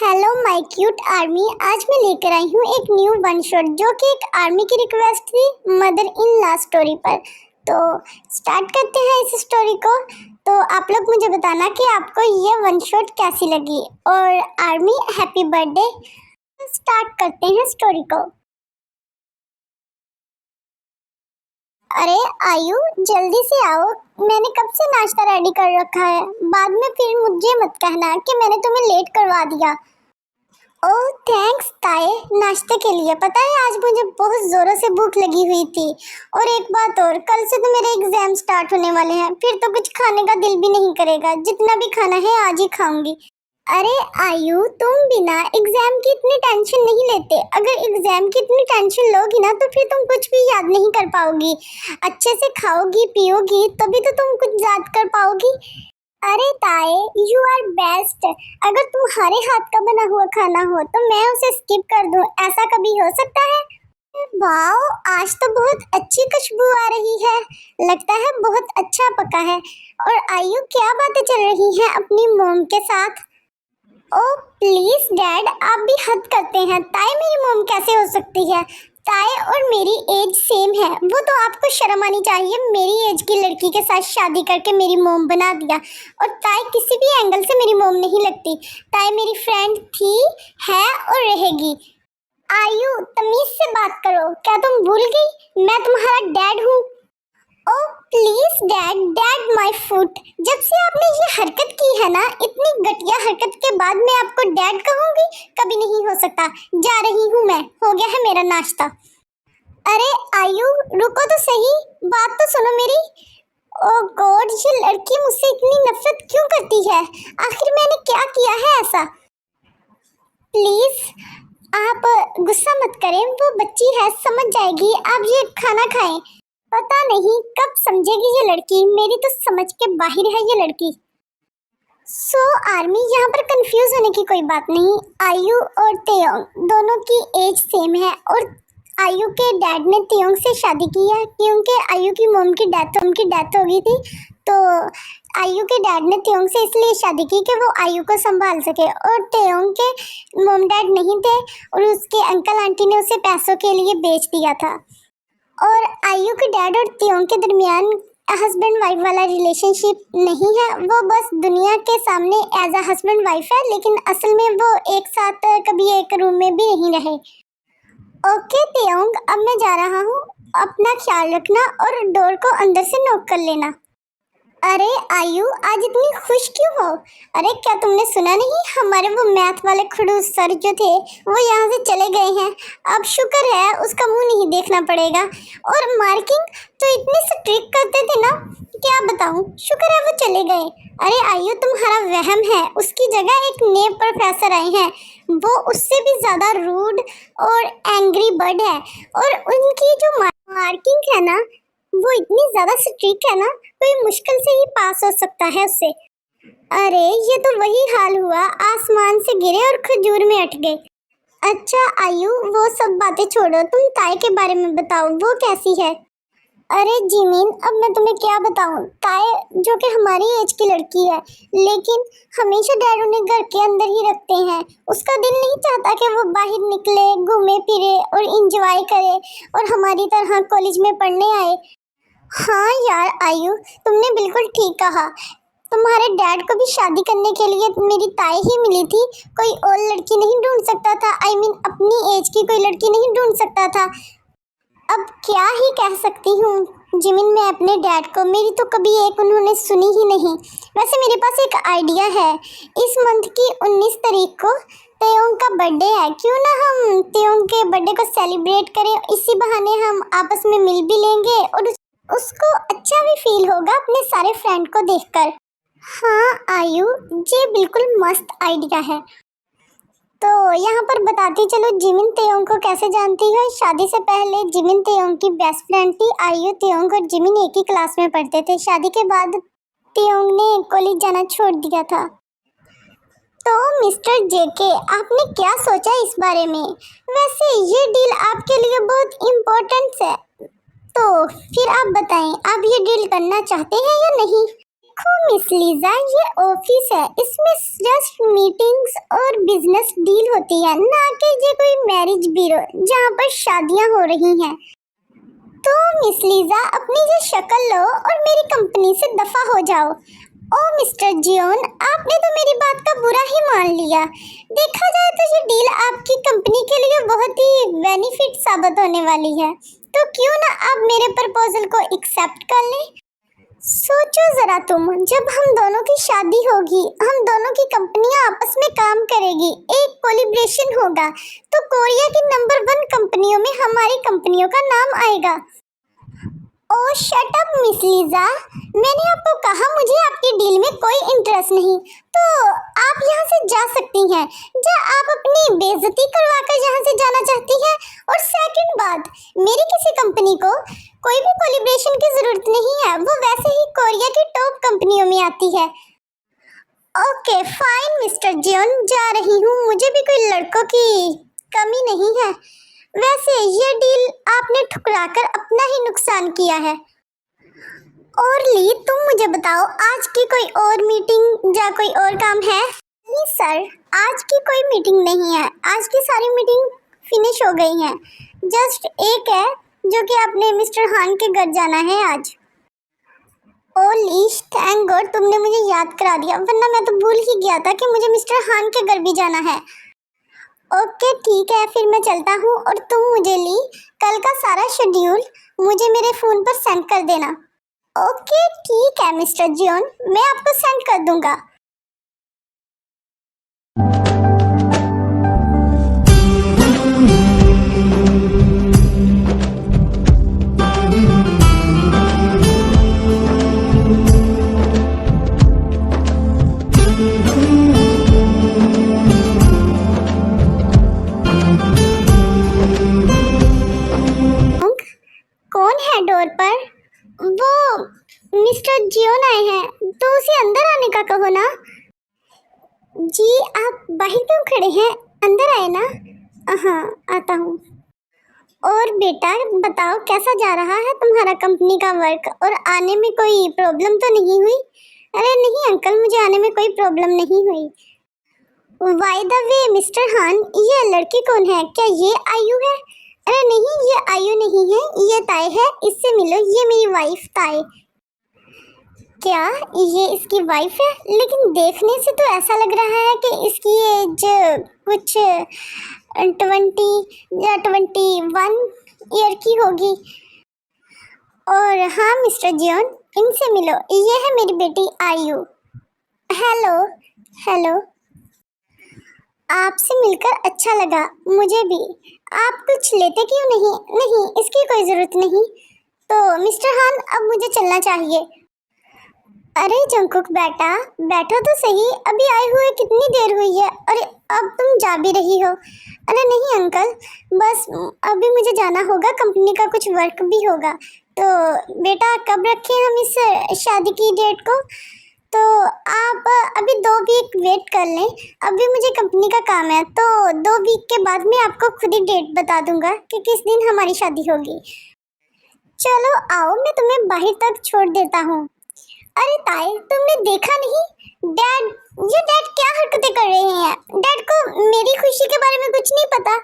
Hello my cute army. आज मैं लेकर आई हूँ एक न्यू वन शॉट जो कि एक आर्मी की रिक्वेस्ट थी मदर इन लॉ स्टोरी पर। तो स्टार्ट करते हैं इस स्टोरी को। तो आप लोग मुझे बताना कि आपको ये वन शॉट कैसी लगी। और आर्मी हैप्पी बर्थडे। स्टार्ट करते हैं स्टोरी को। अरे आयु, जल्दी से आओ, मैंने कब से नाश्ता रेडी कर रखा है। बाद में फिर मुझे मत कहना कि मैंने तुम्हें लेट करवा दिया। ओह थैंक्स ताए नाश्ते के लिए। पता है आज मुझे बहुत ज़ोरों से भूख लगी हुई थी। और एक बात और, कल से तो मेरे एग्जाम स्टार्ट होने वाले हैं, फिर तो कुछ खाने का दिल भी नहीं करेगा। जितना भी खाना है आज ही खाऊंगी। अरे आयु, तुम बिना एग्जाम की इतनी टेंशन नहीं लेते। अगर एग्जाम की इतनी टेंशन लोगी ना तो फिर तुम कुछ भी याद नहीं कर पाओगी। अच्छे से खाओगी पियोगी तभी तो तुम कुछ याद कर पाओगी। अरे ताए, यू आर बेस्ट। अगर तुम्हारे हाथ का बना हुआ खाना हो तो मैं उसे स्किप कर दूं, ऐसा कभी हो सकता है? वाओ, आज तो बहुत अच्छी खुशबू आ रही है। लगता है बहुत अच्छा पका है। और आयु, क्या बातें चल रही हैं अपनी मॉम के साथ? ओह प्लीज डैड, आप भी हद करते हैं। ताए मेरी मॉम कैसे हो सकती है? ताए और मेरी एज सेम है। वो तो आपको शर्म आनी चाहिए, मेरी एज की लड़की के साथ शादी करके मेरी मॉम बना दिया। और ताए किसी भी एंगल से मेरी मॉम नहीं लगती। ताए मेरी फ्रेंड थी, है और रहेगी। आयु, तमीज से बात करो। क्या तुम भूल गई मैं तुम्हारा डैड हूँ? Oh please dad, dad my foot. जब से आपने ये हरकत की है ना, इतनी घटिया हरकत के बाद मैं आपको डैड कहूंगी? कभी नहीं हो सकता। जा रही हूँ मैं, हो गया है मेरा नाश्ता। अरे आयु, रुको तो सही, बात तो सुनो मेरी। ओह गॉड, ये लड़की मुझसे इतनी नफरत क्यों करती है? आखिर मैंने क्या किया है ऐसा? प्लीज आप गुस्सा मत करें, वो बच्ची है, समझ जाएगी। आप ये खाना खाएं। पता नहीं कब समझेगी ये लड़की, मेरी तो समझ के बाहर है ये लड़की। सो आर्मी, यहाँ पर कंफ्यूज होने की कोई बात नहीं। आयु और तेयोंग दोनों की एज सेम है। और आयु के डैड ने तेयोंग से शादी की है क्योंकि आयु की मॉम की डेथ हो गई थी। तो आयु के डैड ने तेयोंग से इसलिए शादी की कि वो आयु को संभाल सके। और तेयोंग के मॉम डैड नहीं थे और उसके अंकल आंटी ने उसे पैसों के लिए बेच दिया था। और आयु के डैड और तेयोंग के दरमियान हस्बैंड वाइफ वाला रिलेशनशिप नहीं है। वो बस दुनिया के सामने एज अ हस्बैंड वाइफ है, लेकिन असल में वो एक साथ कभी एक रूम में भी नहीं रहे। ओके तेयोंग, अब मैं जा रहा हूँ। अपना ख्याल रखना और डोर को अंदर से नॉक कर लेना। अरे आयु, आज इतनी खुश क्यों हो? अरे क्या तुमने सुना नहीं, हमारे वो मैथ वाले खड़ूस सर जो थे वो यहाँ से चले गए हैं। अब शुक्र है उसका मुंह नहीं देखना पड़ेगा। और मार्किंग तो इतनी स्ट्रिक्ट करते थे ना, क्या बताऊं, शुक्र है वो चले गए। अरे आयु, तुम्हारा वहम है, उसकी जगह एक नए प्रोफेसर आए हैं। वो उससे भी ज्यादा रूड और एंग्री बर्ड है। और उनकी जो मार्किंग है ना, वो इतनी ज्यादा स्ट्रिक्ट है ना, कोई मुश्किल से ही पास हो सकता है उससे। अरे ये तो वही हाल हुआ, आसमान से गिरे और खजूर में अट गए। अच्छा आयु, वो सब बातें छोड़ो, तुम ताई के बारे में बताओ, वो कैसी है? अरे जिमिन, अब मैं तुम्हें क्या बताऊं। ताई जो कि हमारी एज की लड़की है, लेकिन हमेशा डैड उन्हें घर के अंदर ही रखते हैं। उसका दिल नहीं चाहता कि वो बाहर निकले, घूमे फिरे और इंजॉय करे और हमारी तरह कॉलेज में पढ़ने आए। हाँ यार आयु, तुमने बिल्कुल ठीक कहा। तुम्हारे डैड को भी शादी करने के लिए मेरी ताई ही मिली थी, कोई और लड़की नहीं ढूंढ सकता था। आई मीन अपनी एज की कोई लड़की नहीं ढूंढ सकता था। अब क्या ही कह सकती हूँ जिमिन मैं अपने डैड को, मेरी तो कभी एक उन्होंने सुनी ही नहीं। वैसे मेरे पास एक आइडिया है। इस मंथ की 19 तारीख को तेयोंग का बर्थडे है, क्यों ना हम तेयोंग के बर्थडे को सेलिब्रेट करें। इसी बहाने हम आपस में मिल भी लेंगे और उसको अच्छा भी फील होगा अपने सारे फ्रेंड को देखकर। हाँ आयु, ये बिल्कुल मस्त आइडिया है। तो यहाँ पर बताती चलो जिमिन तेयोंग को कैसे जानती है। शादी से पहले जिमिन तेयोंग की बेस्ट फ्रेंड थी। आयु, तेयोंग और जिमिन एक ही क्लास में पढ़ते थे। शादी के बाद तेयोंग ने कॉलेज जाना छोड़ दिया था। तो मिस्टर जेके, आपने क्या सोचा इस बारे में? वैसे ये डील आपके लिए बहुत इम्पोर्टेंट है, तो फिर आप बताएं, आप ये डील करना चाहते हैं या नहीं? देखो मिस लीजा, ये ऑफिस है, इसमें जस्ट मीटिंग्स और बिजनेस डील होती है, ना कि ये कोई मैरिज ब्यूरो जहाँ पर शादियाँ हो रही हैं। तो मिस लीजा, अपनी ये शक्ल लो और मेरी कंपनी से दफा हो जाओ। ओ मिस्टर जियोन, आपने तो मेरी बात का बुरा ही मान लिया। देखा जाए तो ये डील आपकी कंपनी के लिए बहुत ही बेनिफिट साबित होने वाली है, तो क्यों ना आप मेरे प्रपोजल को एक्सेप्ट कर लें। सोचो जरा तुम, जब हम दोनों की शादी होगी, हम दोनों की कंपनियां आपस में काम करेगी, एक कोलिब्रेशन होगा, तो कोरिया की नंबर 1 कंपनियों में हमारी कंपनियों का नाम आएगा। ओह शट अप मिस लीजा, मैंने आपको कहा मुझे आपकी डील में कोई इंटरेस्ट नहीं, तो आप यहाँ से जा सकती हैं। क्या आप अपनी बेइज्जती करवाकर यहाँ से जाना चाहती हैं? और सेकंड बात, मेरी किसी कंपनी को कोई भी कोलिब्रेशन की जरूरत नहीं है, वो वैसे ही कोरिया की टॉप कंपनियों में आती है। ओके फाइन मिस्टर जियोन, जा रही हूँ, मुझे भी कोई लड़कों की कमी नहीं है। वैसे ये डील आपने ठुकराकर अपना ही नुकसान किया है। और ली, तुम मुझे बताओ, आज की कोई और मीटिंग या कोई और काम है? नहीं सर, आज की कोई मीटिंग नहीं है, आज की सारी मीटिंग फिनिश हो गई हैं। जस्ट एक है जो कि आपने मिस्टर हान के घर जाना है आज। ओ लीश, थैंक गॉड तुमने मुझे याद करा दिया, वरना मैं तो भूल ही गया था कि मुझे मिस्टर हान के घर भी जाना है। ओके ठीक है, फिर मैं चलता हूँ, और तुम मुझे ली कल का सारा शेड्यूल मुझे मेरे फ़ोन पर सेंड कर देना। ओके ठीक है मिस्टर जियोन, मैं आपको सेंड कर दूँगा। कौन है डोर पर? वो मिस्टर जियोन आए हैं, तो उसे अंदर आने का कहो ना। जी आप बाहर क्यों खड़े हैं, अंदर आए ना। हाँ आता हूँ। और बेटा बताओ, कैसा जा रहा है तुम्हारा कंपनी का वर्क, और आने में कोई प्रॉब्लम तो नहीं हुई? अरे नहीं अंकल, मुझे आने में कोई प्रॉब्लम नहीं हुई। बाय द वे मिस्टर हान, ये लड़की कौन है? क्या ये आयु है? अरे नहीं, ये आयु नहीं है, ये ताई है, इससे मिलो, ये मेरी वाइफ ताई। क्या ये इसकी वाइफ है? लेकिन देखने से तो ऐसा लग रहा है कि इसकी एज कुछ 20 या 21 ईयर की होगी। और हाँ मिस्टर जियोन, इनसे मिलो, ये है मेरी बेटी आयु। हेलो हेलो, आपसे मिलकर अच्छा लगा मुझे भी। आप कुछ लेते क्यों नहीं? नहीं, इसकी कोई ज़रूरत नहीं। तो मिस्टर हान, अब मुझे चलना चाहिए। अरे जंकुक बेटा, बैठो तो सही, अभी आए हुए कितनी देर हुई है? अरे अब तुम जा भी रही हो? अरे नहीं अंकल, बस अभी मुझे जाना होगा, कंपनी का कुछ वर्क भी होगा। तो बेटा कब रखें हम इस शादी की डेट को? तो आप अभी 2 वीक वेट कर लें, अभी मुझे कंपनी का काम है, तो 2 वीक के बाद मैं आपको खुद ही डेट बता दूंगा कि किस दिन हमारी शादी होगी। चलो आओ, मैं तुम्हें बाहर तक छोड़ देता हूँ। अरे ताई, तुमने देखा नहीं डैड, ये डैड क्या हरकतें कर रहे हैं? डैड को मेरी खुशी के बारे में कुछ नहीं पता।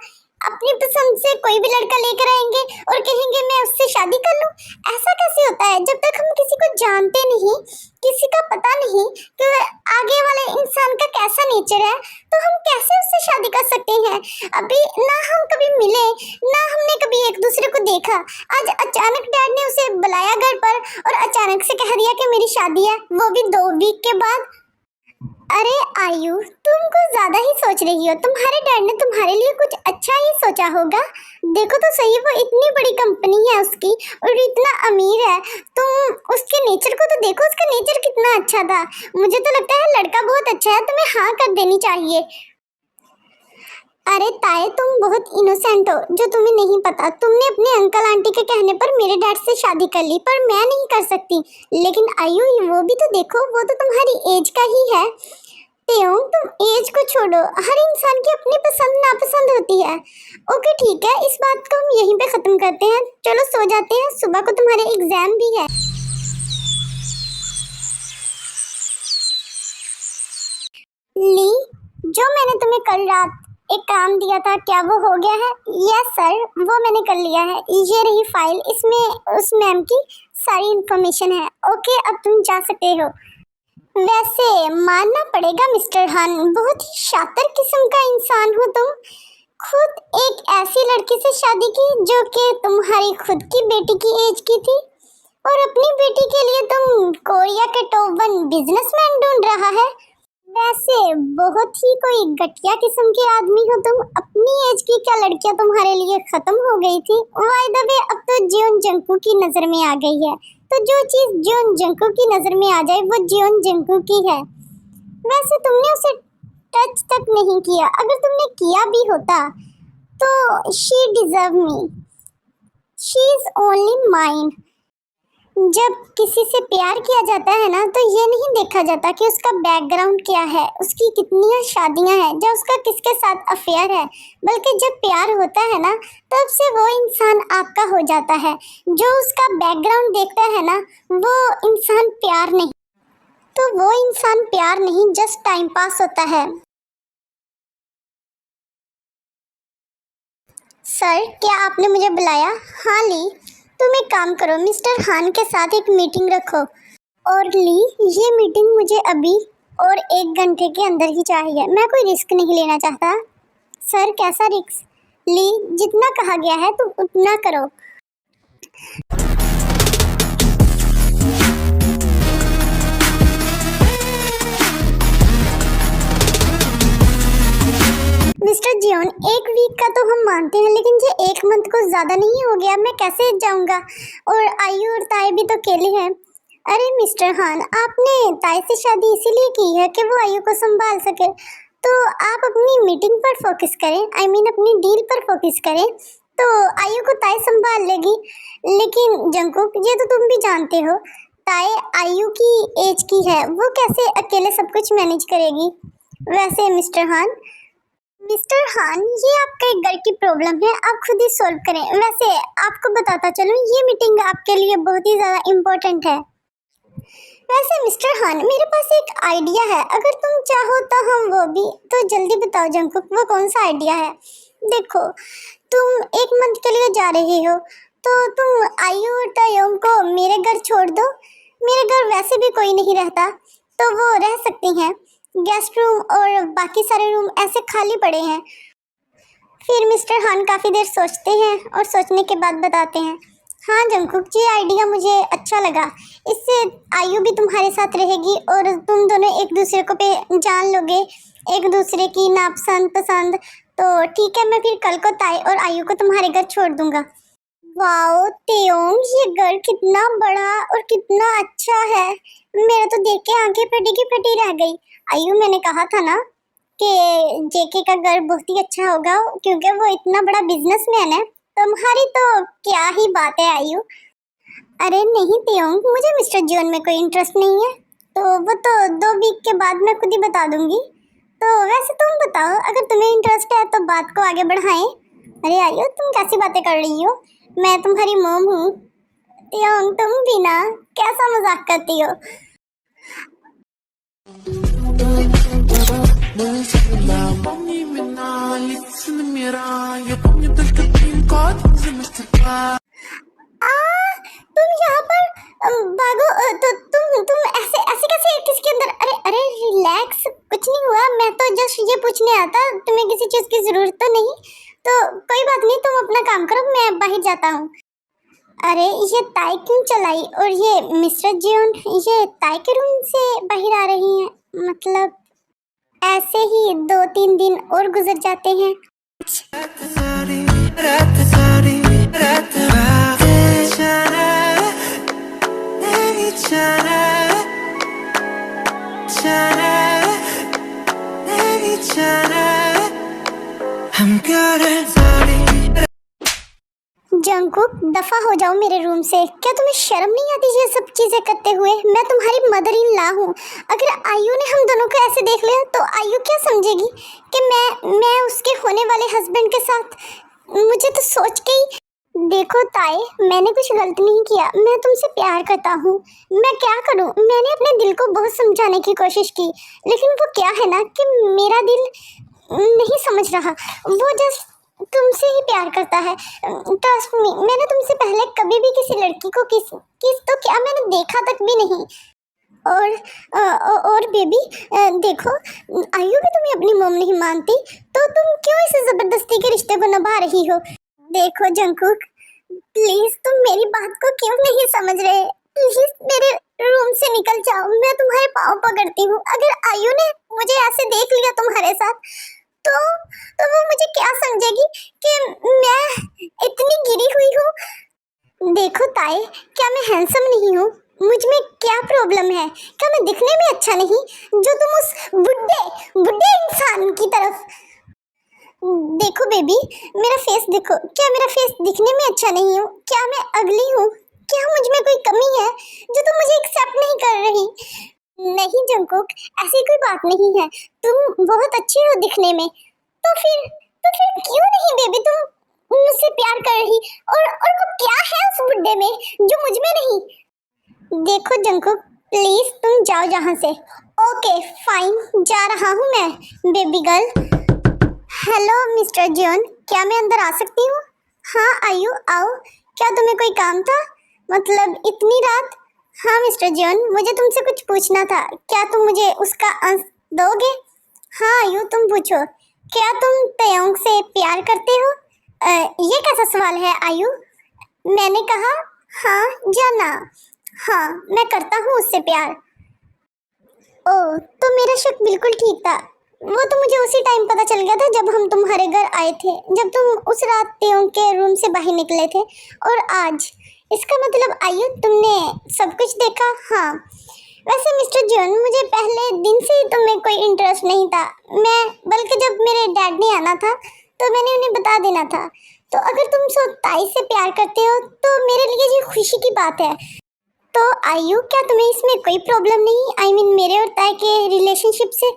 अपनी पसंद से कोई भी लड़का लेकर आएंगे और कहेंगे मैं उससे शादी कर लूं। ऐसा कैसे होता है? जब तक हम किसी को जानते नहीं, किसी का पता नहीं कि आगे वाले इंसान का कैसा नेचर है, तो हम कैसे उससे शादी कर सकते हैं? अभी ना हम कभी मिले, ना हमने कभी एक दूसरे को देखा। आज अचानक डैड ने उसे बुलाया घर पर और अचानक से कह दिया कि मेरी शादी है, वो भी 2 वीक के बाद। अरे आयु, तुम कुछ ज्यादा ही सोच रही हो। तुम्हारे डैड ने तुम्हारे लिए कुछ अच्छा ही सोचा होगा। देखो तो सही, वो इतनी बड़ी कंपनी है उसकी और इतना अमीर है। तुम उसके नेचर को तो देखो, उसका नेचर कितना अच्छा था। मुझे तो लगता है लड़का बहुत अच्छा है, तुम्हें हाँ कर देनी चाहिए। अरे ताए, तुम बहुत इनोसेंट हो, जो तुम्हें नहीं पता। तुमने अपने अंकल आंटी के कहने पर मेरे डैड से शादी कर ली, पर मैं नहीं कर सकती। लेकिन आयु, वो भी तो देखो, वो तो तुम्हारी एज का ही है। तेओं, तुम एज को छोड़ो, हर इंसान की अपनी पसंद नापसंद होती है। ओके ठीक है, इस बात को हम यहीं पे ख़त्म करते हैं। चलो सो जाते हैं, सुबह को तुम्हारे एग्जाम भी है। ली, जो मैंने तुम्हें कल रात एक काम दिया था, क्या वो हो गया है? यस सर, वो मैंने कर लिया है। ये रही फाइल, इसमें उस मैम की सारी इन्फॉर्मेशन है। ओके, अब तुम जा सकते हो। वैसे मानना पड़ेगा मिस्टर हान, बहुत ही शातिर किस्म का इंसान हो तुम। खुद एक ऐसी लड़की से शादी की जो कि तुम्हारी खुद की बेटी की एज की थी, और अपनी बेटी के लिए तुम कोरिया के टॉप 1 बिजनेसमैन ढूंढ रहा है। वैसे बहुत ही कोई घटिया किस्म के आदमी हो तुम। अपनी एज की क्या लड़कियां तुम्हारे लिए खत्म हो गई थी? बाय द वे, अब तो जियोन जंकू की नजर में आ गई है, तो जो चीज जियोन जंकू की नजर में आ जाए वो जियोन जंकू की है। वैसे तुमने उसे टच तक नहीं किया। अगर तुमने किया भी होता तो she deserve me, she is only mine. जब किसी से प्यार किया जाता है ना, तो ये नहीं देखा जाता कि उसका बैकग्राउंड क्या है, उसकी कितनी शादियां हैं, या उसका किसके साथ अफेयर है, बल्कि जब प्यार होता है ना, तब से वो इंसान आपका हो जाता है। जो उसका बैकग्राउंड देखता है ना, वो इंसान प्यार नहीं, तो वो इंसान प्यार नहीं, जस्ट टाइम पास होता है। सर, क्या आपने मुझे बुलाया? हाँ ली, तुम एक काम करो, मिस्टर हान के साथ एक मीटिंग रखो। और ली, ये मीटिंग मुझे अभी और 1 घंटे के अंदर ही चाहिए। मैं कोई रिस्क नहीं लेना चाहता। सर, कैसा रिस्क? ली, जितना कहा गया है तुम उतना करो। मिस्टर जियोन, 1 वीक का तो हम मानते हैं, लेकिन ये 1 मंथ को ज़्यादा नहीं हो गया? मैं कैसे जाऊंगा? और आयु और ताई भी तो अकेले हैं। अरे मिस्टर हान, आपने ताई से शादी इसीलिए की है कि वो आयु को संभाल सके, तो आप अपनी मीटिंग पर फोकस करें, आई मीन अपनी डील पर फोकस करें, तो आयु को ताई संभाल लेगी। लेकिन जंकुक, ये तो तुम भी जानते हो, ताई आयु की एज की है, वो कैसे अकेले सब कुछ मैनेज करेगी? वैसे मिस्टर हान, ये आपके घर की प्रॉब्लम है, आप खुद ही सॉल्व करें। वैसे आपको बताता चलूं, ये मीटिंग आपके लिए बहुत ही ज़्यादा इम्पोर्टेंट है। वैसे मिस्टर हान, मेरे पास एक आइडिया है, अगर तुम चाहो तो हम वो भी, तो जल्दी बताओ जंकुक, वो कौन सा आइडिया है? देखो, तुम 1 मंथ के लिए जा रहे हो, तो तुम आयु और तायोंग को मेरे घर छोड़ दो। मेरे घर वैसे भी कोई नहीं रहता, तो वो रह सकती हैं। गेस्ट रूम और बाकी सारे रूम ऐसे खाली पड़े हैं। फिर मिस्टर हान काफ़ी देर सोचते हैं और सोचने के बाद बताते हैं, हाँ जंकुक, ये आइडिया मुझे अच्छा लगा। इससे आयु भी तुम्हारे साथ रहेगी और तुम दोनों एक दूसरे को पे जान लोगे, एक दूसरे की नापसंद पसंद। तो ठीक है, मैं फिर कल को ताई और आयु को तुम्हारे घर छोड़ दूंगा। वाओ तेयोंग, ये घर कितना बड़ा और कितना अच्छा है। मेरा तो देख के आंखें फटी की फटी रह गई। आयु, मैंने कहा था ना कि जेके का घर बहुत ही अच्छा होगा, क्योंकि वो इतना बड़ा बिजनेसमैन है। तुम्हारी तो क्या ही बात है आयु। अरे नहीं तेयोंग, मुझे मिस्टर जियोन में कोई इंटरेस्ट नहीं है, तो वो तो 2 वीक के बाद मैं खुद ही बता दूंगी। तो वैसे तुम बताओ, अगर तुम्हें इंटरेस्ट है तो बात को आगे बढ़ाएं। अरे आयु, तुम कैसी बातें कर रही हो? मैं तुम्हारी मॉम हूँ। तेयोंग, तुम भी ना, कैसा मजाक करती हो? तुम यहाँ पर भागो, तो तुम ऐसे ऐसे कैसे किसके अंदर? अरे अरे रिलैक्स, कुछ नहीं हुआ। मैं तो जस्ट ये पूछने आता, तुम्हें किसी चीज की जरूरत तो नहीं? तो कोई बात नहीं, तुम अपना काम करो, मैं बाहर जाता हूँ। अरे ये ताई क्यों चलाई? और ये मिस्टर जियोन, ये ताई के रूम से बाहर आ रही हैं? मतलब ऐसे ही 2-3 दिन और गुजर जाते हैं। जंकुक, दफा हो जाओ मेरे रूम से। क्या तुम्हें शर्म नहीं आती ये सब चीजें करते हुए? मैं तुम्हारी मदर इन लॉ हूँ। अगर आयु ने हम दोनों को ऐसे देख लिया तो आयु क्या समझेगी कि मैं उसके होने वाले हस्बैंड के साथ? मुझे तो सोच के ही देखो ताई, मैंने कुछ गलत नहीं किया, मैं तुमसे प्यार करता हूँ। मैं क्या करूँ, मैंने अपने दिल को बहुत समझाने की कोशिश की, लेकिन वो क्या है ना कि मेरा दिल नहीं समझ रहा। वो जस्ट तुमसे ही प्यार करता है। ट्रस्ट मी, मैंने तुमसे पहले कभी भी किसी लड़की को किस तो क्या मैंने देखा तक भी नहीं। और और बेबी, देखो, आयु भी तुम्हें अपनी मॉम नहीं मानती, तो तुम क्यों इस जबरदस्ती के रिश्ते को निभा रही हो? देखो जंकुक, प्लीज तुम मेरी बात को क्यों नहीं समझ रहे? प्लीज मेरे रूम से निकल जाओ, मैं तुम्हारे पाँव पकड़ती हूँ। अगर आयु ने मुझे ऐसे देख लिया तुम्हारे साथ, तो वो मुझे क्या समझेगी कि मैं इतनी गिरी हुई हूँ? देखो ताई, क्या मैं हैंडसम नहीं हूँ? मुझ में क्या प्रॉब्लम है? क्या मैं दिखने में अच्छा नहीं, जो तुम उस बुड्ढे बुड्ढे इंसान की तरफ? देखो बेबी, मेरा फेस देखो, क्या मेरा फेस दिखने में अच्छा नहीं हूँ? क्या मैं अगली हूँ? क्या मुझ में कोई कमी है जो तुम मुझे एक्सेप्ट नहीं कर रही? नहीं जंकुक, ऐसी कोई बात नहीं है, तुम बहुत अच्छी हो दिखने में। तो फिर क्यों नहीं बेबी तुम मुझसे प्यार कर रही? और वो क्या है उस बुड्ढे में जो मुझ में नहीं? देखो जंकुक, प्लीज तुम जाओ यहाँ से। ओके फाइन, जा रहा हूँ मैं baby girl. Hello mister John, क्या मैं अंदर आ सकती हूँ? हाँ आयु, आओ। क्या तुम्हें कोई काम था? मतलब इतनी रात? हाँ मिस्टर जॉन, मुझे तुमसे कुछ पूछना था, क्या तुम मुझे उसका अंश दोगे? हाँ आयु, तुम पूछो। क्या तुम तयोंग से प्यार करते हो? ये कैसा सवाल है आयु? मैंने कहा हाँ या ना। हाँ, मैं करता हूँ उससे प्यार। ओह, तो मेरा शक बिल्कुल ठीक था। वो तो मुझे उसी टाइम पता चल गया था जब हम तुम्हारे घर आए थे, जब तुम उस रात त्यों के रूम से बाहर निकले थे। और आज, इसका मतलब आयु तुमने सब कुछ देखा? हाँ। वैसे मिस्टर जॉन, मुझे पहले दिन से ही तुम्हें कोई इंटरेस्ट नहीं था। मैं बल्कि जब मेरे डैड ने आना था तो मैंने उन्हें बता देना था। तो अगर तुम ताई से प्यार करते हो तो मेरे लिए ये खुशी की बात है। तो आयु, क्या तुम्हें इसमें कोई प्रॉब्लम नहीं? आई मीन मेरे और ताई के रिलेशनशिप से?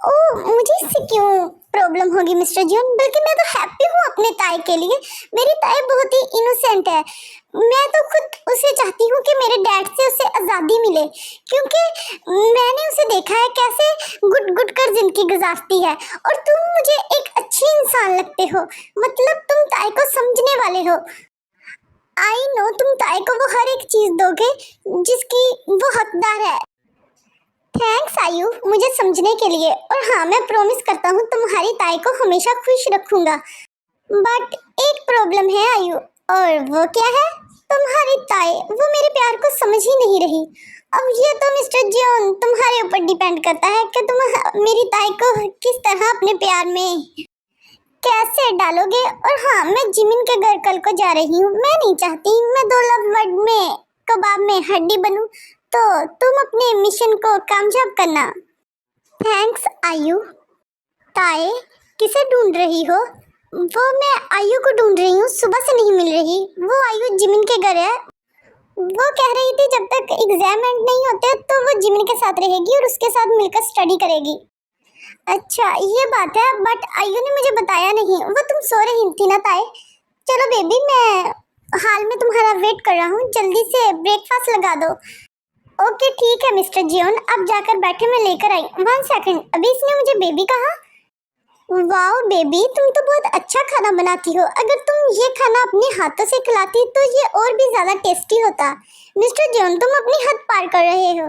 ओह, मुझे इससे क्यों प्रॉब्लम होगी मिस्टर जॉन? बल्कि मैं तो हैप्पी हूँ अपने ताई के लिए। मेरी ताई बहुत ही इनोसेंट है। मैं तो खुद उसे चाहती हूँ कि मेरे डैड से उसे आज़ादी मिले, क्योंकि मैंने उसे देखा है कैसे गुट गुट कर जिंदगी गुजारती है। और तुम मुझे एक अच्छी इंसान लगते हो, मतलब तुम ताई को समझने वाले हो। आई नो, तुम ताई को वो हर एक चीज दोगे जिसकी वो हकदार है। थैंक्स आयु, मुझे समझने के लिए। और हाँ, मैं प्रॉमिस करता हूँ तुम्हारी ताई को हमेशा खुश रखूंगा। बट एक प्रॉब्लम है आयु। और वो क्या है? तुम्हारी ताई वो मेरे प्यार को समझ ही नहीं रही। अब ये तो मिस्टर जॉन तुम्हारे ऊपर डिपेंड करता है कि तुम मेरी ताई को किस तरह अपने प्यार में कैसे डालोगे। और हाँ, मैं जिमिन के घर कल को जा रही हूँ। मैं नहीं चाहती मैं दो लव वर्ड में कबाब में हड्डी बनूं। तो तुम अपने मिशन को कामयाब करना। थैंक्स आयु। ताए, किसे ढूंढ रही हो? वो मैं आयु को ढूंढ रही हूँ, सुबह से नहीं मिल रही। वो आयु जिमिन के घर है। वो कह रही थी जब तक एग्जाम एंड नहीं होते तो वो जिमिन के साथ रहेगी और उसके साथ मिलकर स्टडी करेगी। अच्छा ये बात है, बट आयु ने मुझे बताया नहीं। वो तुम सो रही थी ना ताए? चलो बेबी, मैं हाल में तुम्हारा वेट कर रहा हूँ, जल्दी से ब्रेकफास्ट लगा दो। ओके ठीक है मिस्टर जियोन, अब जाकर बैठे, मैं लेकर आई। 1 सेकंड, अभी इसने मुझे बेबी कहा? वाओ बेबी, तुम तो बहुत अच्छा खाना बनाती हो। अगर तुम ये खाना अपने हाथों से खिलाती तो ये और भी ज्यादा टेस्टी होता। मिस्टर जॉन, तुम अपनी हद पार कर रहे हो।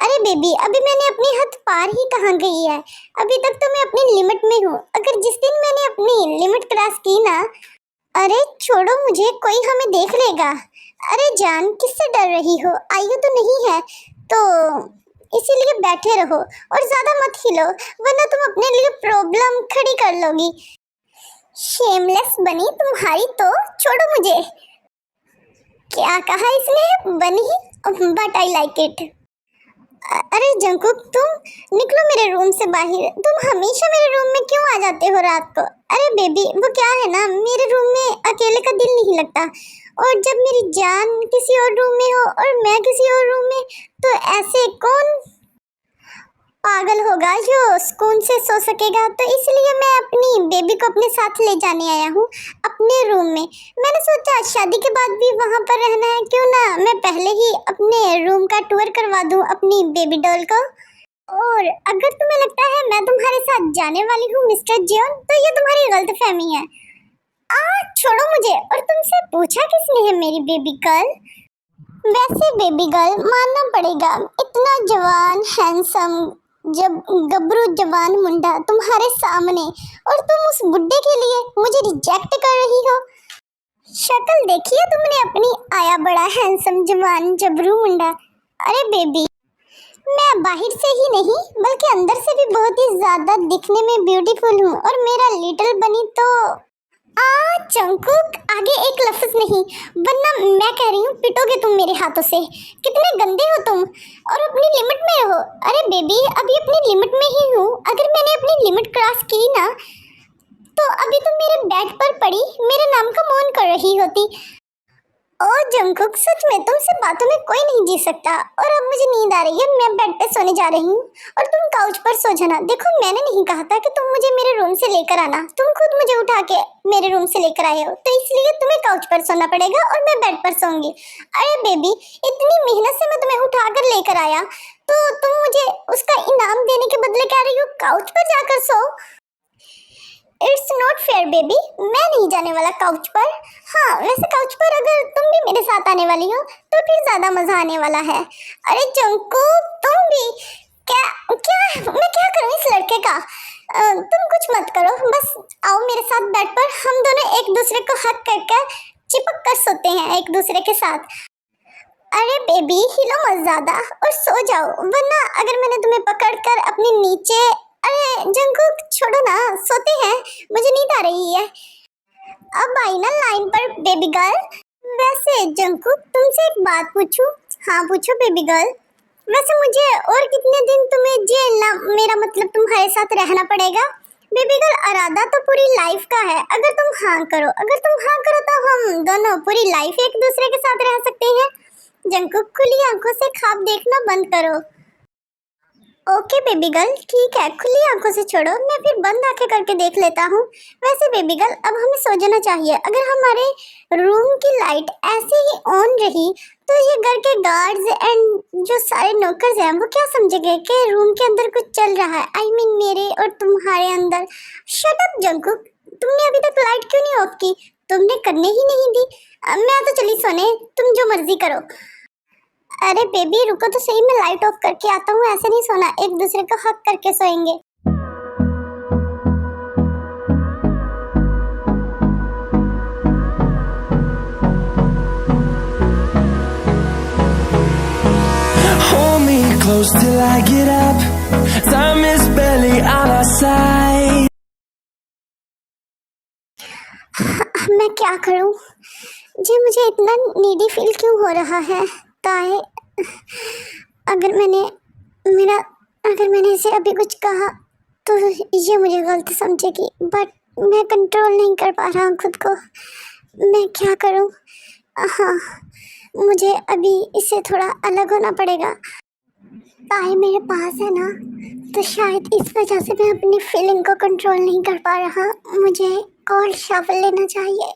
अरे बेबी, अभी मैंने अपनी हद पार ही कहाँ गई है? अभी तक तो मैं अपनी लिमिट में हूँ। अगर जिस दिन मैंने अपनी लिमिट क्रॉस की ना, अरे छोड़ो मुझे, कोई हमें देख लेगा। अरे जान, किससे डर रही हो? आयु तो नहीं है, तो इसीलिए बैठे रहो और ज्यादा मत हिलो, वरना तुम अपने लिए प्रॉब्लम खड़ी कर लोगी। शेमलेस बनी तुम्हारी तो, छोड़ो मुझे। क्या कहा इसने? बनी, बट आई लाइक इट। अरे जंकुक, तुम निकलो मेरे रूम से बाहर। तुम हमेशा मेरे रूम में क्यों आ जाते हो रात को? अरे बेबी, वो क्या है ना, मेरे रूम में अकेले का दिल नहीं लगता। और जब मेरी जान किसी और रूम में हो और मैं किसी और रूम में, तो ऐसे कौन पागल होगा जो सुकून से सो सकेगा। तो इसलिए मैं अपनी बेबी को अपने साथ ले जाने आया हूँ अपने रूम में। मैंने सोचा शादी के बाद भी वहाँ पर रहना है, क्यों ना मैं पहले ही अपने रूम का टूर करवा दूँ अपनी बेबी डॉल को। और अगर तुम्हें लगता है मैं तुम्हारे साथ जाने वाली हूँ मिस्टर जियोन, तो ये तुम्हारी गलतफहमी है। छोड़ो मुझे। और तुमसे पूछा किसने है मेरी बेबी गर्ल? वैसे बेबी गर्ल मानना पड़ेगा, इतना जवान हैंडसम जब गबरू जवान मुंडा तुम्हारे सामने, और तुम उस बुड्ढे के लिए मुझे रिजेक्ट कर रही हो। शक्ल देखिए तुमने अपनी, आया बड़ा हैंडसम जवान जबरू मुंडा। अरे बेबी, मैं बाहर से ही नहीं बल्कि अंदर से भी बहुत ही ज्यादा दिखने में ब्यूटीफुल हूँ। और मेरा लिटिल बनी तो जंकुक, आगे एक लफ्ज नहीं, वरना मैं कह रही हूँ पिटोगे तुम मेरे हाथों से। कितने गंदे हो तुम, और अपनी लिमिट में रहो। अरे बेबी, अभी अपनी लिमिट में ही हूँ। अगर मैंने अपनी लिमिट क्रॉस की ना, तो अभी तुम मेरे बेड पर पड़ी मेरे नाम का मौन कर रही होती। ओ जंकुक, सच में तुमसे बातों में कोई नहीं जी सकता। और अब मुझे नींद आ रही है, मैं बेड पे सोने जा रही हूँ और तुम काउच पर सो जाना। देखो, मैंने नहीं कहा था कि तुम मुझे मेरे रूम से लेकर आना, तुम खुद मुझे उठा के मेरे रूम से लेकर आए हो, तो इसलिए तुम्हें काउच पर सोना पड़ेगा और मैं बेड पर सोऊंगी। अरे बेबी, इतनी मेहनत से मैं तुम्हें उठा कर लेकर आया, तो तुम मुझे उसका इनाम देने के बदले कह रही हो काउच पर जाकर सो। इट्स नॉट फेयर बेबी, मैं नहीं जाने वाला काउच पर। हाँ, वैसे काउच पर अगर तुम भी मेरे साथ आने वाली हो तो फिर ज्यादा मजा आने वाला है। अरे जंकू, तुम भी क्या क्या मैं क्या करूँ इस लड़के का? तुम कुछ मत करो, बस आओ मेरे साथ बेड पर, हम दोनों एक दूसरे को हक करके चिपक कर सोते हैं एक दूसरे के साथ। अरे बेबी, हिलो मत ज्यादा और सो जाओ, वरना अगर मैंने तुम्हें पकड़कर अपने नीचे। अरे जंकुक, छोड़ो ना, सोते हैं, मुझे नींद आ रही है। अब आई ना लाइन पर बेबी गर्ल। वैसे जंकुक, तुमसे एक बात पूछूं? हाँ पूछो बेबी गर्ल। वैसे मुझे और कितने दिन तुम्हें जेलना, मेरा मतलब तुम्हारे साथ रहना पड़ेगा? बेबी गर्ल, इरादा तो पूरी लाइफ का है। अगर तुम हाँ करो, तो हम दोनों पूरी लाइफ एक दूसरे के साथ रह सकते हैं। जंकुक, खुली आंखों से ख्वाब देखना बंद करो। ओके बेबी गर्ल, ठीक है, खुली आंखों से छोड़ो, मैं फिर बंद आंखें करके देख लेता हूँ। वैसे बेबी गर्ल, अब हमें सो जाना चाहिए। अगर हमारे रूम की लाइट ऐसे ही ऑन रही तो ये घर के गार्ड्स एंड जो सारे नौकर्स हैं वो क्या समझेंगे कि रूम के अंदर कुछ चल रहा है। आई मीन मेरे और तुम्हारे अंदर। शट अप जंकुक, तुमने अभी तक लाइट क्यों नहीं ऑफ की? तुमने करने ही नहीं दी। मैं तो चली सोने, तुम जो मर्जी करो। अरे बेबी रुको तो सही, मैं लाइट ऑफ करके आता हूँ। ऐसे नहीं सोना, एक दूसरे को हक करके सोएंगे। Hold me close till I get up. Time is barely on our side. मैं क्या करूँ जी, मुझे इतना नीडी फील क्यों हो रहा है? ताए, अगर मैंने इसे अभी कुछ कहा तो ये मुझे गलत समझेगी, बट मैं कंट्रोल नहीं कर पा रहा हूँ खुद को। मैं क्या करूँ? हाँ, मुझे अभी इससे थोड़ा अलग होना पड़ेगा। ताए मेरे पास है ना, तो शायद इस वजह से मैं अपनी फीलिंग को कंट्रोल नहीं कर पा रहा। मुझे कोल्ड शावर लेना चाहिए।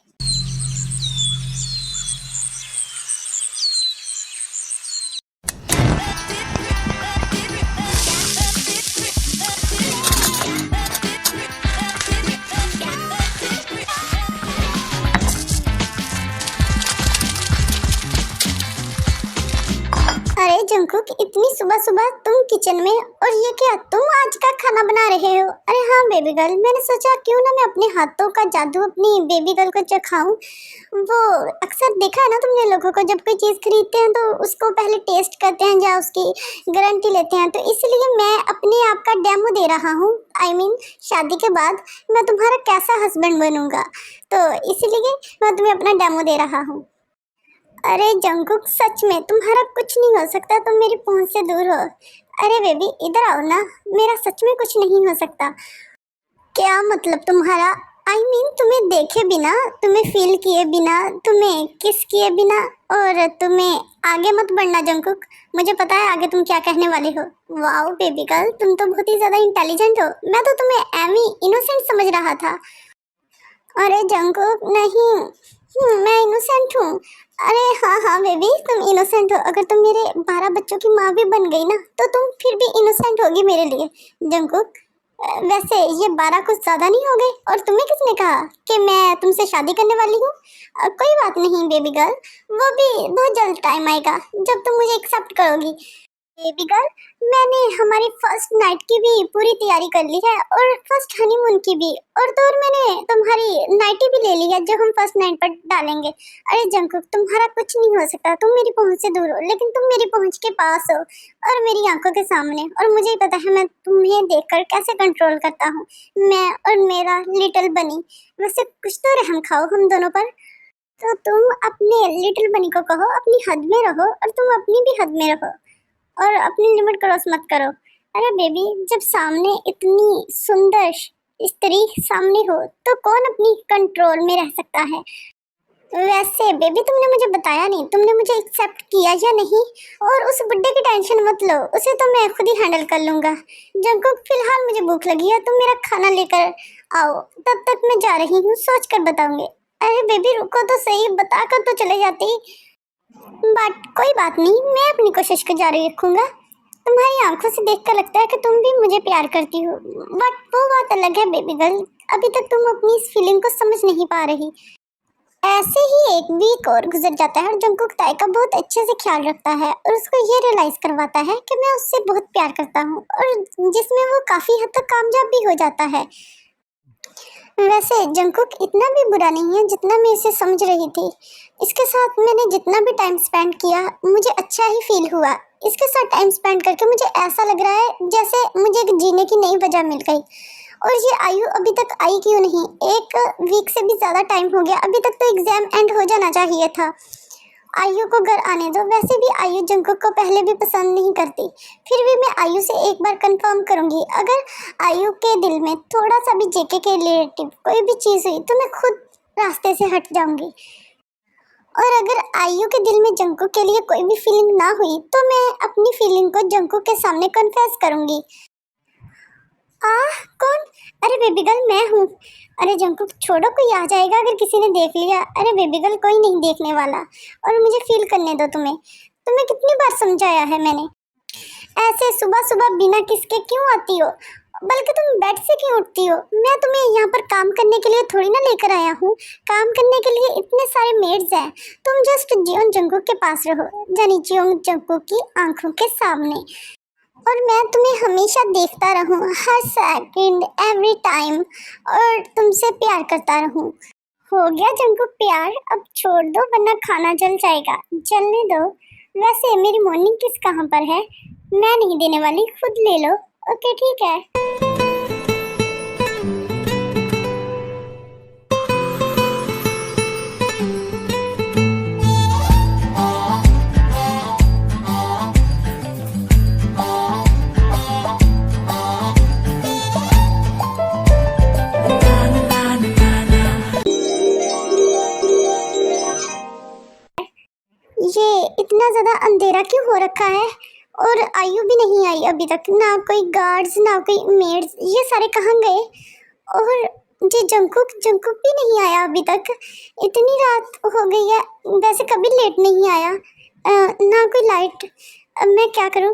अरे जंकुक, इतनी सुबह सुबह तुम किचन में, और ये क्या, तुम आज का खाना बना रहे हो? अरे हाँ बेबी गर्ल, मैंने सोचा क्यों ना मैं अपने हाथों का जादू अपनी बेबी गर्ल को चखाऊं। वो अक्सर देखा है ना तुमने लोगों को, जब कोई चीज़ खरीदते हैं तो उसको पहले टेस्ट करते हैं या उसकी गारंटी लेते हैं। तो इसलिए मैं अपने आप का डेमो दे रहा हूँ। आई मीन शादी के बाद मैं तुम्हारा कैसा हस्बैंड बनूंगा, तो इसीलिए मैं तुम्हें अपना डेमो दे रहा हूँ। अरे जंकुक, सच में तुम्हारा कुछ नहीं हो सकता, तुम मेरी पहुंच से दूर हो। अरे बेबी इधर आओ ना, मेरा सच में कुछ नहीं हो सकता। क्या मतलब तुम्हारा? तुम्हें देखे बिना, तुम्हें फील किए बिना, तुम्हें किस किए बिना, और तुम्हें आगे मत बढ़ना जंकुक। मुझे पता है आगे तुम क्या कहने वाले हो। वाओ बेबी गर्ल, तुम तो बहुत ही ज्यादा इंटेलिजेंट हो। मैं तो तुम्हें एमी इनोसेंट समझ रहा था। अरे जंकुक नहीं, मैं इनोसेंट हूँ। अरे हाँ हाँ बेबी, तुम इनोसेंट हो। अगर तुम मेरे 12 बच्चों की माँ भी बन गई ना तो तुम फिर भी इनोसेंट होगी मेरे लिए जंकुक। वैसे ये 12 कुछ ज्यादा नहीं हो गए? और तुम्हें किसने कहा कि मैं तुमसे शादी करने वाली हूँ? कोई बात नहीं बेबी गर्ल, वो भी बहुत जल्द टाइम आएगा जब तुम मुझे एक्सेप्ट करोगी। बेबी गर्ल, मैंने हमारी फर्स्ट नाइट की भी पूरी तैयारी कर ली है और फर्स्ट हनीमून की भी, और तो और मैंने तुम्हारी नाइटी भी ले ली है जो हम फर्स्ट नाइट पर डालेंगे। अरे जंकुक, तुम्हारा कुछ नहीं हो सकता। तुम मेरी पहुंच से दूर हो लेकिन तुम मेरी पहुंच के पास हो और मेरी आंखों के सामने। और मुझे ही पता है मैं तुम्हें देखकर कैसे कंट्रोल करता हूँ, मैं और मेरा लिटिल बनी। वैसे कुछ तो रहम खाओ हम दोनों पर। तो तुम अपने लिटिल बनी को कहो अपनी हद में रहो, और तुम अपनी भी हद में रहो और अपनी लिमिट क्रॉस मत करो। अरे बेबी, जब सामने इतनी सुंदर स्त्री सामने हो तो कौन अपनी कंट्रोल में रह सकता है। वैसे बेबी, तुमने मुझे बताया नहीं तुमने मुझे एक्सेप्ट किया या नहीं। और उस बुड्ढे की टेंशन मत लो, उसे तो मैं खुद ही हैंडल कर लूंगा। जंकुक, फिलहाल मुझे भूख लगी है, तुम मेरा खाना लेकर आओ। तब तक मैं जा रही हूँ, सोच कर बताऊंगी। अरे बेबी रुको तो सही, बताकर तो चले जाती। बट कोई बात नहीं, मैं अपनी कोशिश को जारी रखूंगा। तुम्हारी आंखों से देखकर लगता है कि तुम भी मुझे प्यार करती हो, बट वो बात अलग है बेबी गर्ल। अभी तक तुम अपनी इस फीलिंग को समझ नहीं पा रही। ऐसे ही एक वीक और गुजर जाता है और जंकुक ताई का बहुत अच्छे से ख्याल रखता है और उसको ये रियलाइज करवाता है कि मैं उससे बहुत प्यार करता हूँ, और जिसमें वो काफी हद तक कामयाब भी हो जाता है। वैसे जंकुक इतना भी बुरा नहीं है जितना मैं इसे समझ रही थी। इसके साथ मैंने जितना भी टाइम स्पेंड किया मुझे अच्छा ही फील हुआ। इसके साथ टाइम स्पेंड करके मुझे ऐसा लग रहा है जैसे मुझे एक जीने की नई वजह मिल गई। और ये आयु अभी तक आई क्यों नहीं? एक वीक से भी ज़्यादा टाइम हो गया, अभी तक तो एग्ज़ाम एंड हो जाना चाहिए था। आयु को घर आने दो। वैसे भी आयु जंकुक को पहले भी पसंद नहीं करती, फिर भी मैं आयु से एक बार कंफर्म करूंगी। अगर आयु के दिल में थोड़ा सा भी जेके के रिलेटिव कोई भी चीज़ हुई तो मैं खुद रास्ते से हट जाऊंगी। और अगर आयु के दिल में जंकुक के लिए कोई भी फीलिंग ना हुई तो मैं अपनी फीलिंग को जंकुक के सामने कन्फेस करूंगी। कौन? अरे बेबी गर्ल, मैं हूँ। अरे जंकुक छोड़ो, कोई आ जाएगा अगर किसी ने देख लिया। अरे बेबी गर्ल, कोई नहीं देखने वाला, और मुझे फील करने दो। तुम्हें तुम्हें कितनी बार समझाया है मैंने। ऐसे सुबह सुबह बिना किसके क्यों आती हो? बल्कि तुम बेड से क्यों उठती हो? मैं तुम्हें यहाँ पर काम करने के लिए थोड़ी ना लेकर आया हूँ। काम करने के लिए इतने सारे मेड्स हैं। तुम जस्ट जियोन जंकुक के पास रहो, यानी जियोन जंकुक की आंखों के सामने, और मैं तुम्हें हमेशा देखता रहूं, हर सेकंड एवरी टाइम, और तुमसे प्यार करता रहूं। हो गया जंकुक प्यार, अब छोड़ दो वरना खाना जल जाएगा। जलने दो। वैसे मेरी मॉर्निंग किस कहाँ पर है? मैं नहीं देने वाली, खुद ले लो। ओके ठीक है। ये इतना ज्यादा अंधेरा क्यों हो रखा है? और आयु भी नहीं आई अभी तक, ना कोई गार्ड्स ना कोई मेड्स, ये सारे कहाँ गए? और ये जंकुक जंकुक भी नहीं आया अभी तक। इतनी रात हो गई है, वैसे कभी लेट नहीं आया। ना कोई लाइट। अब मैं क्या करूं?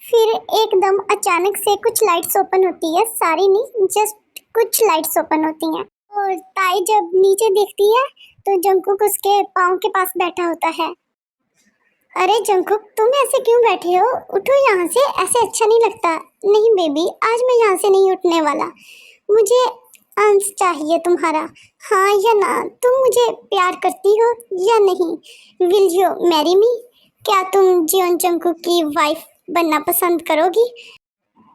फिर एकदम अचानक से कुछ लाइट्स ओपन होती है, सारी नहीं, जस्ट कुछ लाइट्स ओपन होती हैं, और ताई जब नीचे देखती है तो जंकुक उसके पाँव के पास बैठा होता है। अरे जंकुक, तुम ऐसे क्यों बैठे हो? उठो यहाँ से, ऐसे अच्छा नहीं लगता। नहीं बेबी, आज मैं यहाँ से नहीं उठने वाला। मुझे आंस चाहिए तुम्हारा, हाँ या ना। तुम मुझे प्यार करती हो या नहीं? Will you marry me? क्या तुम जियोन जंकुक की वाइफ बनना पसंद करोगी?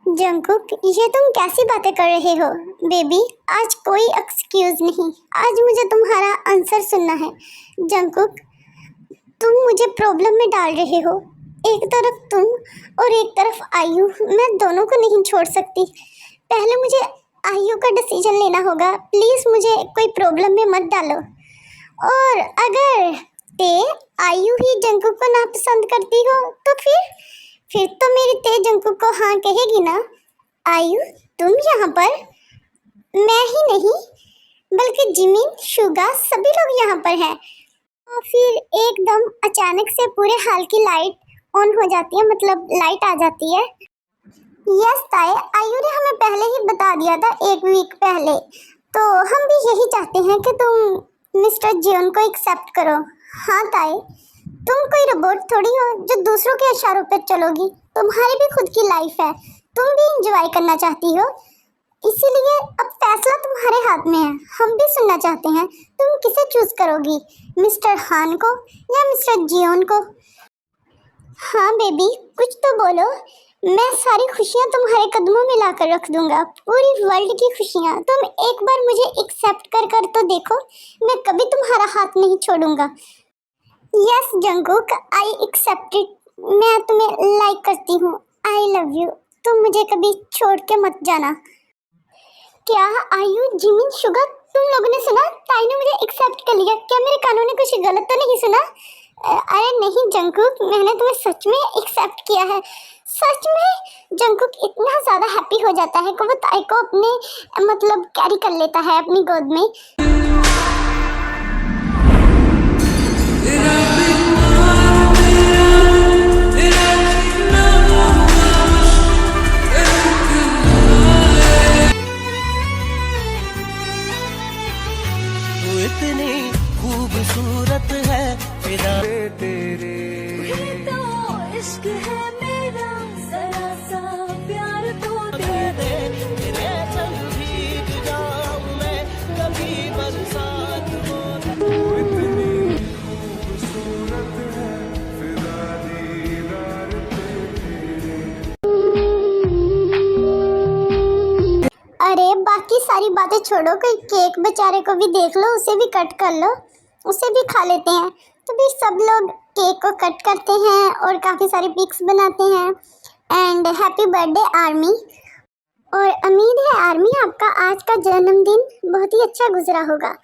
जंकुक, ये तुम कैसी बातें कर रहे हो? बेबी, आज कोई एक्सक्यूज नहीं, आज मुझे तुम्हारा आंसर सुनना है। जंकुक, तुम मुझे प्रॉब्लम में डाल रहे हो। एक तरफ तुम और एक तरफ आयु, मैं दोनों को नहीं छोड़ सकती। पहले मुझे आयु का डिसीजन लेना होगा। प्लीज मुझे कोई प्रॉब्लम में मत डालो। और अगर ते आयु ही जंकुक को नापसंद करती हो तो फिर तो मेरी ते जंकुक को हाँ कहेगी ना। आयु तुम यहाँ पर, मैं ही नहीं बल्कि जिमिन, शुगा सभी लोग यहाँ पर हैं। और फिर एकदम अचानक से पूरे हॉल की लाइट ऑन हो जाती है, मतलब लाइट आ जाती है। यस ताई, आयु ने हमें पहले ही बता दिया था, 1 वीक पहले। तो हम भी यही चाहते हैं कि तुम मिस्टर जियोन को एक्सेप्ट करो। हाँ ताई, तुम कोई रोबोट थोड़ी हो जो दूसरों के इशारों पर चलोगी। तुम्हारी भी खुद की लाइफ है, तुम भी इंजॉय करना चाहती हो, इसीलिए अब फैसला तुम्हारे हाथ में है। हम भी सुनना चाहते हैं, तुम किसे चूज करोगी, मिस्टर हान को या मिस्टर जियोन को? हाँ बेबी, कुछ तो बोलो। मैं सारी खुशियाँ तुम्हारे कदमों में लाकर रख दूंगा, पूरी वर्ल्ड की खुशियाँ। तुम एक बार मुझे एक्सेप्ट कर तो देखो, मैं कभी तुम्हारा हाथ नहीं छोड़ूंगा। Yes Jungkook, I accept it. मैं तुम्हें लाइक करती हूँ, आई लव यू। तुम मुझे कभी छोड़ के मत जाना। क्या आयु, जिमिन, शुगर, तुम लोगों ने सुना? ताई ने मुझे एक्सेप्ट कर लिया। क्या मेरे कानों ने कुछ गलत तो नहीं सुना? अरे नहीं जंकुक, मैंने तुम्हें सच में एक्सेप्ट किया है। सच में? जंकुक इतना ज़्यादा हैप्पी हो जाता है कि वो ताई को अपने मतलब कैरी कर लेता है अपनी गोद में। इतनी खूबसूरत है फिदा तेरे, तो इश्क है मेरा, जरा सा प्यार तो दे दे। तेरे संग भीग जाऊं मैं कभी बरसात हो। इतनी खूबसूरत है फिदा दीदार तेरे। अरे बाकी सारी बातें छोड़ो, कोई केक बेचारे को भी देख लो, उसे भी कट कर लो, उसे भी खा लेते हैं। तो भी सब लोग केक को कट करते हैं और काफ़ी सारी पिक्स बनाते हैं। And happy birthday army. और उम्मीद है आर्मी आपका आज का जन्मदिन बहुत ही अच्छा गुजरा होगा।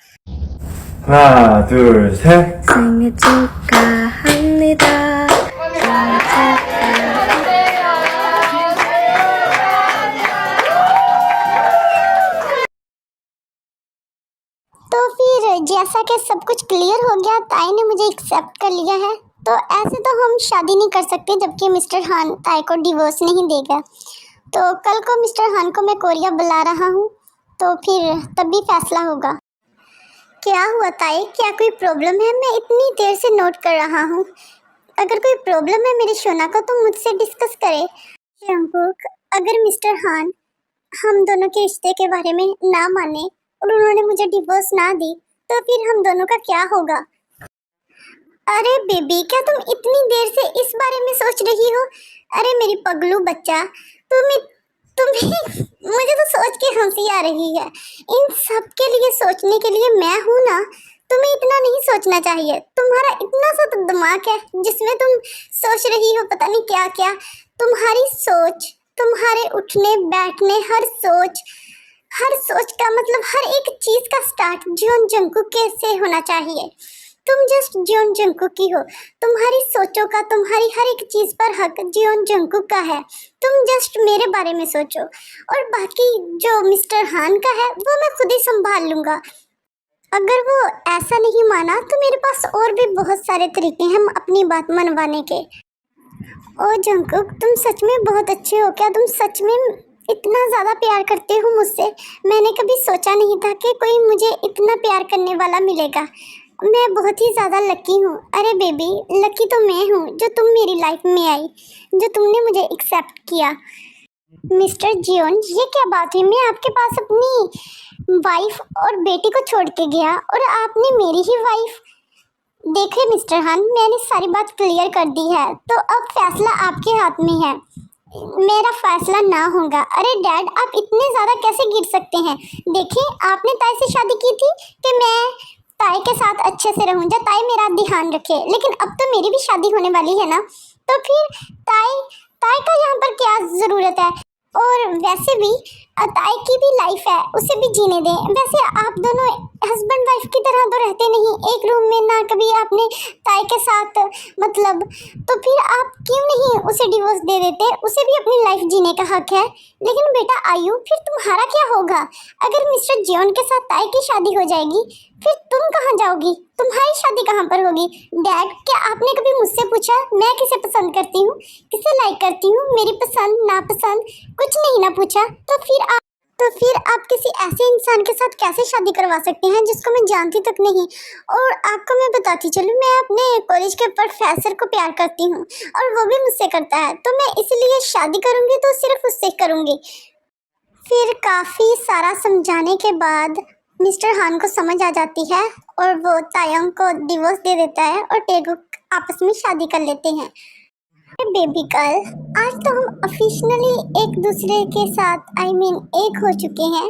하나, 둘, 셋. 생일 축하합니다. तो फिर जैसा कि सब कुछ क्लियर हो गया, ताई ने मुझे एक्सेप्ट कर लिया है, तो ऐसे तो हम शादी नहीं कर सकते जबकि मिस्टर हान ताई को डिवोर्स नहीं देगा। तो कल को मिस्टर हान को मैं कोरिया बुला रहा हूँ, तो फिर तभी फैसला होगा। क्या हुआ ताई, क्या कोई प्रॉब्लम है? मैं इतनी देर से नोट कर रहा हूँ। अगर कोई प्रॉब्लम है मेरी शोना को तो मुझसे डिस्कस करे। जंकुक, अगर मिस्टर हान हम दोनों के रिश्ते के बारे में ना माने और उन्होंने मुझे डिवोर्स ना दी तो फिर हम दोनों का क्या होगा? अरे बेबी, क्या तुम इतनी देर से इस बारे में सोच रही हो? अरे मेरी पगलू बच्चा, तुम्हें मुझे तो सोच के हंसी आ रही है। इन सब के लिए सोचने के लिए मैं हूँ ना। तुम्हें इतना नहीं सोचना चाहिए। तुम्हारा इतना सा तो दिमाग है जिसमें तुम सोच रही हो पता नहीं क्या क्या। तुम्हारी सोच, तुम्हारे उठने बैठने, हर सोच का मतलब हर एक चीज का स्टार्ट जियोन जंकुक से होना चाहिए। तुम जस्ट जियोन जंकुक की हो। तुम्हारी सोचों का, तुम्हारी हर एक चीज पर हक जियोन जंकुक का है। तुम जस्ट मेरे बारे में सोचो और बाकी जो मिस्टर हान का है वो मैं खुद ही संभाल लूंगा। अगर वो ऐसा नहीं माना तो मेरे पास और भी बहुत सारे तरीके हैं अपनी बात मनवाने के। ओ जंकुक, तुम सच में बहुत अच्छे हो। क्या तुम सच में इतना ज़्यादा प्यार करते हो मुझसे? मैंने कभी सोचा नहीं था कि कोई मुझे इतना प्यार करने वाला मिलेगा। मैं बहुत ही ज़्यादा लकी हूँ। अरे बेबी, लकी तो मैं हूँ जो तुम मेरी लाइफ में आई, जो तुमने मुझे एक्सेप्ट किया। मिस्टर जियोन, ये क्या बात हुई? मैं आपके पास अपनी वाइफ और बेटी को छोड़ के गया और आपने मेरी ही वाइफ। देखिए मिस्टर हान, मैंने सारी बात क्लियर कर दी है, तो अब फैसला आपके हाथ में है। मेरा फैसला ना होगा। अरे डैड, आप इतने ज़्यादा कैसे गिर सकते हैं? देखिए, आपने ताई से शादी की थी कि मैं ताई के साथ अच्छे से रहूं, जब ताई मेरा ध्यान रखे, लेकिन अब तो मेरी भी शादी होने वाली है ना, तो फिर ताई का यहाँ पर क्या ज़रूरत है? और वैसे भी ताई की भी लाइफ है, उसे भी जीने दें। वैसे आप दोनों हस्बैंड वाइफ की तरह तो रहते नहीं एक रूम में, ना कभी आपने ताई के साथ मतलब, तो फिर आप क्यों नहीं उसे डिवोर्स दे देते? उसे भी अपनी लाइफ जीने का हक है। लेकिन बेटा आयु, फिर तुम्हारा क्या होगा अगर मिस्टर जियोन के साथ ताई की शादी हो जाएगी? फिर तुम कहाँ जाओगी? तुम्हारी शादी कहाँ पर होगी? डैड, क्या आपने कभी मुझसे पूछा मैं किसे पसंद करती हूँ, किसे लाइक करती हूँ, मेरी पसंद नापसंद कुछ नहीं ना पूछा? तो फिर आप किसी ऐसे इंसान के साथ कैसे शादी करवा सकते हैं जिसको मैं जानती तक नहीं? और आपको मैं बताती चलूँ, मैं अपने कॉलेज के प्रोफेसर को प्यार करती हूँ और वो भी मुझसे करता है, तो मैं इसलिए शादी करूँगी तो सिर्फ उससे करूँगी। फिर काफ़ी सारा समझाने के बाद मिस्टर हान को समझ आ जाती है और वो तायंग को डिवोर्स दे देता है और टेगुक आपस में शादी कर लेते हैं। बेबी गर्ल, आज तो हम ऑफिशियली एक दूसरे के साथ एक हो चुके हैं,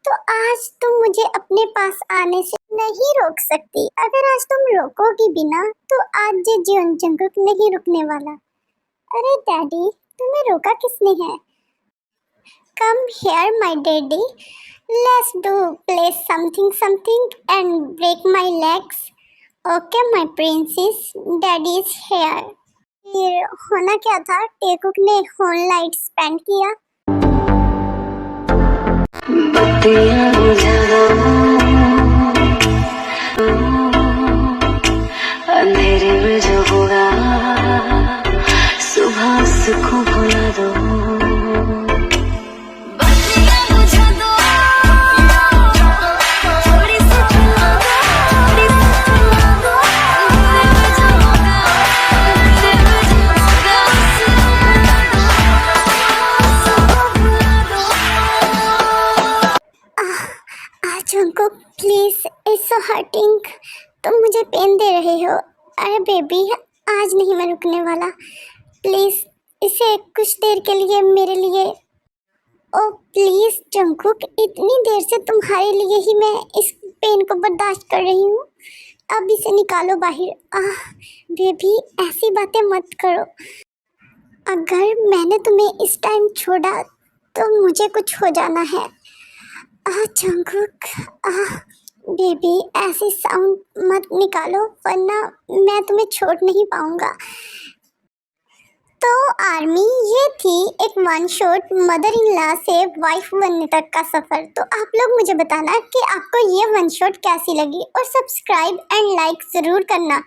तो आज तुम मुझे अपने पास आने से नहीं रोक सकती। अगर आज तुम रोकोगी भी ना तो आज ये जीवन जंगुक नहीं रुकने वाला। अरे डैडी, तुम्हें रोका किसने है? Come here, my daddy. Let's do play something and break my legs. Okay, my princess. Daddy is here. फिर होना क्या था, टेकुक ने होल लाइट स्पेंड किया। बत्तियां बुझा दो, अंधेरे में जो होगा सुबह सुखों भुला दो। बत्तियां बुझा दो, थोड़ी सी खिला दो, थोड़ी सी खिला दो, अंधेरे में जो होगा, अंधेरे में जो होगा सुबह भुला दो। Jungkook please, it's so hurting. तुम मुझे पेन दे रहे हो। अरे बेबी, आज नहीं मैं रुकने वाला। प्लीज इसे कुछ देर के लिए मेरे लिए। ओ प्लीज जंकुक, इतनी देर से तुम्हारे लिए ही मैं इस पेन को बर्दाश्त कर रही हूँ। अब इसे निकालो बाहर। बेबी, ऐसी बातें मत करो। अगर मैंने तुम्हें इस टाइम छोड़ा तो मुझे कुछ हो जाना है। जंकुक, बेबी, ऐसी साउंड मत निकालो वरना मैं तुम्हें छोड़ नहीं पाऊंगा। तो आर्मी, ये थी एक one shot mother in law से वाइफ बनने तक का सफ़र। तो आप लोग मुझे बताना कि आपको ये वन शॉट कैसी लगी और सब्सक्राइब एंड लाइक ज़रूर करना।